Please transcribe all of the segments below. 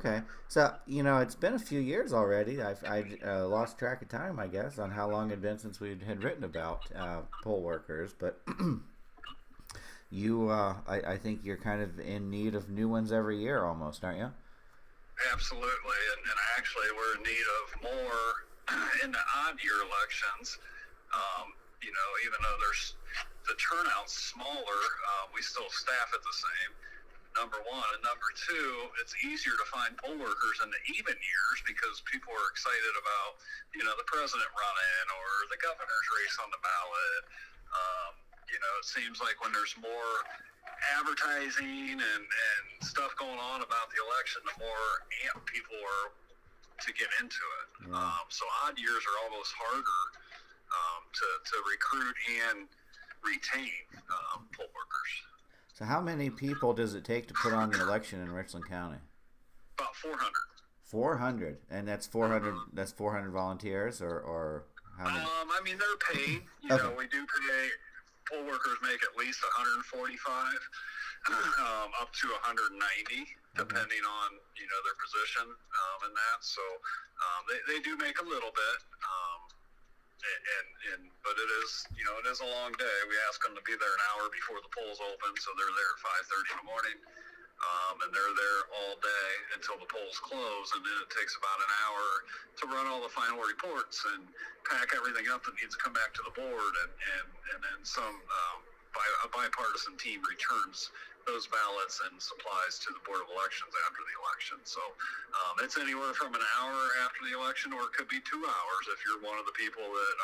Okay. So, it's been a few years already. I lost track of time, I guess, on how long it had been since we had written about poll workers. But I think you're kind of in need of new ones every year almost, aren't you? Absolutely, and actually we're in need of more in the odd year elections. Even though there's the turnout's smaller, we still staff it the same. Number one, and number two, it's easier to find poll workers in the even years because people are excited about, the president running or the governor's race on the ballot. It seems like when there's more advertising and stuff going on about the election, the more amped people are to get into it. Yeah. So odd years are almost harder to recruit and retain poll workers. So how many people does it take to put on the election in Richland County? About 400. 400, and that's 400. That's 400 volunteers, or how many? They're paid. Okay. We do pay. Poll workers make at least 145, up to 190, depending on their position and that. So they do make a little bit, but it is a long day. We ask them to be there an hour before the polls open, so they're there at 5:30 in the morning. And they're there all day until the polls close, and then it takes about an hour to run all the final reports and pack everything up that needs to come back to the board, and then a bipartisan team returns those ballots and supplies to the Board of Elections after the election. So it's anywhere from an hour after the election, or it could be 2 hours if you're one of the people that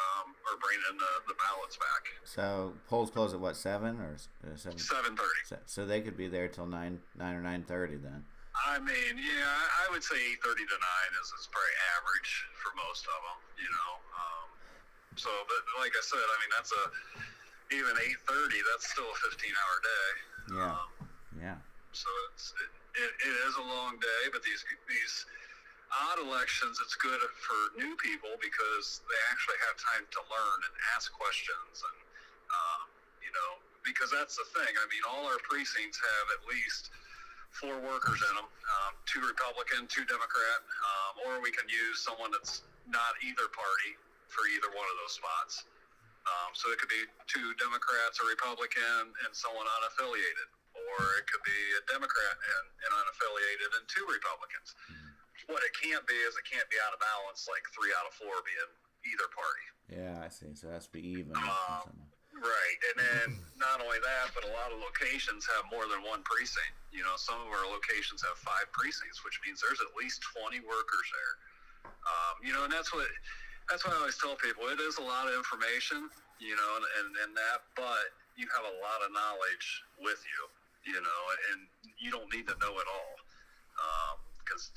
are bringing the ballots back. So polls close at what, 7? 7:30. So they could be there till 9 or 9:30 then. I would say 8:30 to 9 is probably average for most of them. But like I said, that's even 8:30. That's still a 15-hour day. Yeah. So it is a long day, but these odd elections, it's good for new people because they actually have time to learn and ask questions, and because that's the thing. All our precincts have at least 4 workers in them, 2 Republican, 2 Democrat, or we can use someone that's not either party for either one of those spots. So it could be 2 Democrats, a Republican, and someone unaffiliated, or it could be a Democrat and unaffiliated and 2 Republicans. What it can't be is it can't be out of balance, like 3 out of 4 being either party. Yeah, I see. So it has to be even. Right, and then not only that, but a lot of locations have more than 1 precinct. Some of our locations have 5 precincts, which means there's at least 20 workers there. And that's what I always tell people. It is a lot of information, and that, but you have a lot of knowledge with you, and you don't need to know it all, because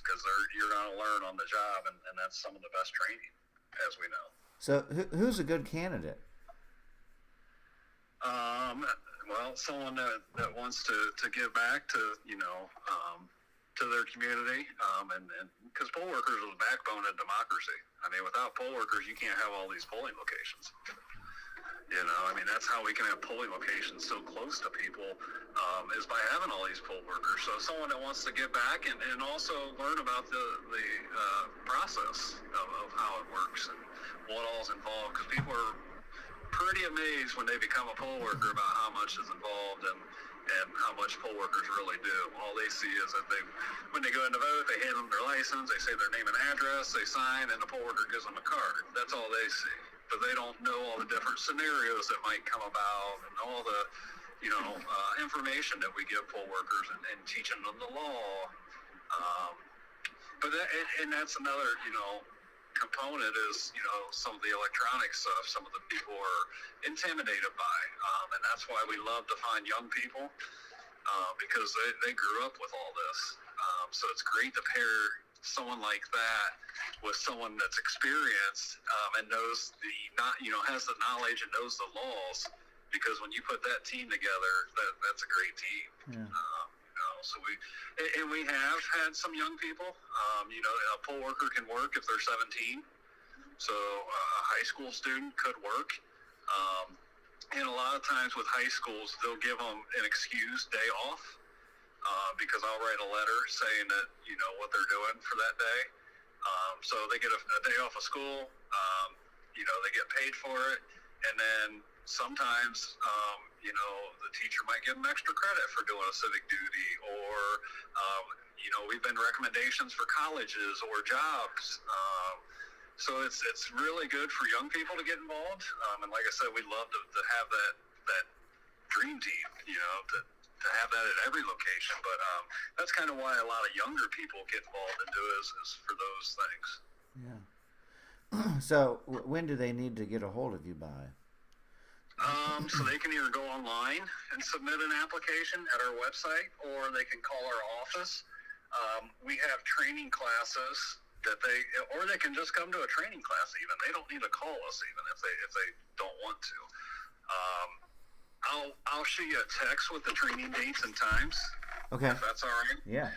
you're going to learn on the job, and that's some of the best training, as we know. So who's a good candidate? Well, someone that wants to give back to to their community, and because poll workers are the backbone of democracy. Without poll workers, you can't have all these polling locations. That's how we can have polling locations so close to people, is by having all these poll workers. So someone that wants to give back and also learn about the process of how it works and what all's involved, because people are pretty amazed when they become a poll worker about how much is involved and how much poll workers really do. All they see is that when they go in to vote, they hand them their license, they say their name and address, they sign, and the poll worker gives them a card. That's all they see. But they don't know all the different scenarios that might come about and all the information that we give poll workers and teaching them the law. But that's another component is some of the electronic stuff. Some of the people are intimidated by, and that's why we love to find young people, because they grew up with all this. So it's great to pair someone like that with someone that's experienced, and knows has the knowledge and knows the laws, because when you put that team together, that's a great team. Yeah. So we have had some young people. A poll worker can work if they're 17. So a high school student could work. And a lot of times with high schools, they'll give them an excused day off. because I'll write a letter saying that, what they're doing for that day. So they get a day off of school. They get paid for it. And then sometimes, the teacher might give them extra credit for doing a civic duty, or, we've been recommendations for colleges or jobs. So it's really good for young people to get involved. And like I said, we'd love to have that dream team, to have that at every location. But that's kind of why a lot of younger people get involved into it, is for those things. Yeah. So when do they need to get a hold of you by? So they can either go online and submit an application at our website, or they can call our office. We have training classes or they can just come to a training class even. They don't need to call us even if they don't want to. I'll shoot you a text with the training dates and times. Okay. If that's all right. Yeah.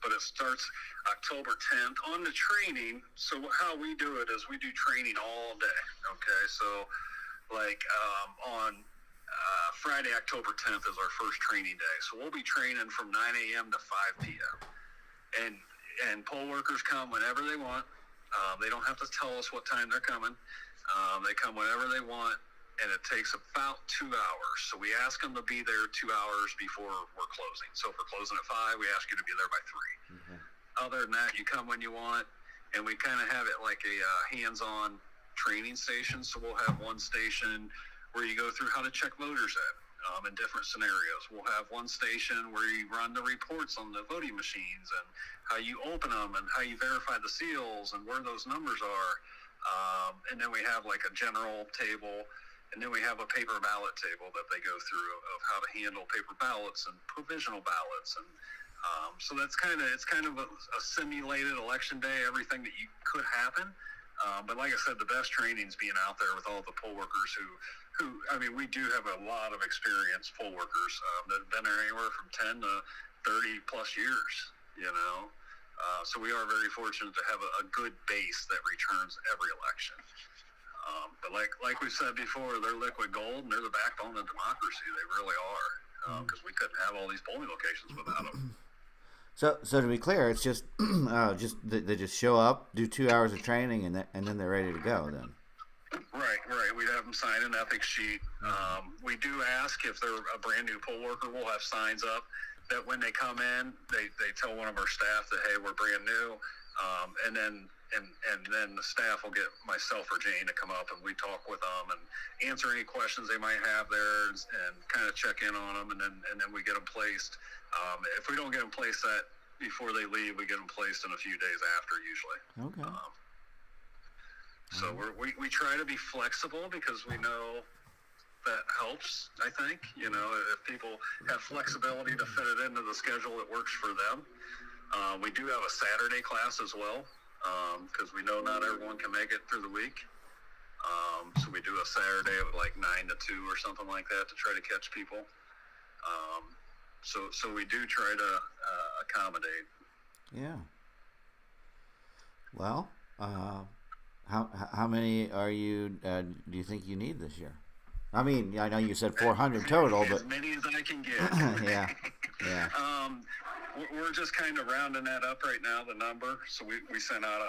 But it starts October 10th on the training. So how we do it is we do training all day. Okay. So on Friday, October 10th is our first training day. So we'll be training from 9 a.m. to 5 p.m. And poll workers come whenever they want. They don't have to tell us what time they're coming. They come whenever they want, and it takes about 2 hours. So we ask them to be there 2 hours before we're closing. So if we're closing at 5, we ask you to be there by 3. Mm-hmm. Other than that, you come when you want, and we kind of have it like a hands-on training station. So we'll have one station where you go through how to check voters in different scenarios. We'll have one station where you run the reports on the voting machines and how you open them and how you verify the seals and where those numbers are. And then we have like a general table, and then we have a paper ballot table that they go through of how to handle paper ballots and provisional ballots. And so it's kind of a simulated election day, everything that could happen. But like I said, the best training is being out there with all the poll workers who we do have a lot of experienced poll workers that have been there anywhere from 10 to 30 plus years, so we are very fortunate to have a good base that returns every election. But like we said before, they're liquid gold, and they're the backbone of democracy. They really are, because we couldn't have all these polling locations without them. So to be clear, it's just they just show up, do 2 hours of training, and then they're ready to go. Then. Right. We'd have them sign an ethics sheet. We do ask if they're a brand new poll worker. We'll have signs up that when they come in, they tell one of our staff that, hey, we're brand new, and then the staff will get myself or Jane to come up, and we talk with them and answer any questions they might have there, and kind of check in on them, and then we get them placed. If we don't get them placed before they leave, we get them placed in a few days after usually. Okay. So we try to be flexible because we know that helps, I think. If people have flexibility to fit it into the schedule that works for them. We do have a Saturday class as well, because we know not everyone can make it through the week. So we do a Saturday at like 9 to 2 or something like that to try to catch people. So we do try to accommodate. Yeah. Well, how many are you? Do you think you need this year? I mean, I know you said 400 total, but as many as I can get. Yeah. We're just kind of rounding that up right now, the number. So we sent out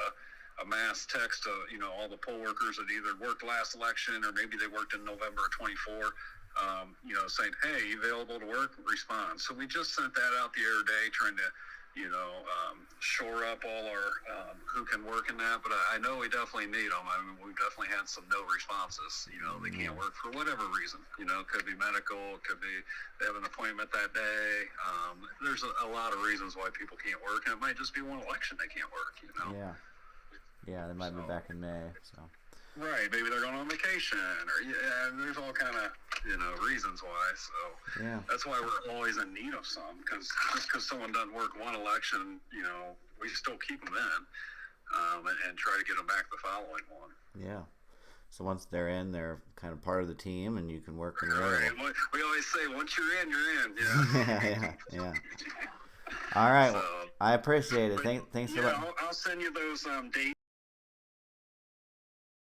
a mass text to all the poll workers that either worked last election or maybe they worked in November of 24. Saying, hey, you available to work? Respond. So we just sent that out the other day, trying to shore up all our who can work in that. But I know we definitely need them. I mean, we've definitely had some no responses. They can't work for whatever reason. It could be medical. It could be they have an appointment that day. There's a lot of reasons why people can't work, and it might just be one election they can't work. Yeah, they might be back in May. So. Right, maybe they're going on vacation, or there's all kind of reasons why. So that's why we're always in need of some, because just because someone doesn't work one election, we still keep them in and try to get them back the following one. Yeah. So once they're in, they're kind of part of the team, and you can work them right. We always say, once you're in, you're in. Yeah. All right. So, I appreciate it. Thanks for I'll send you those dates.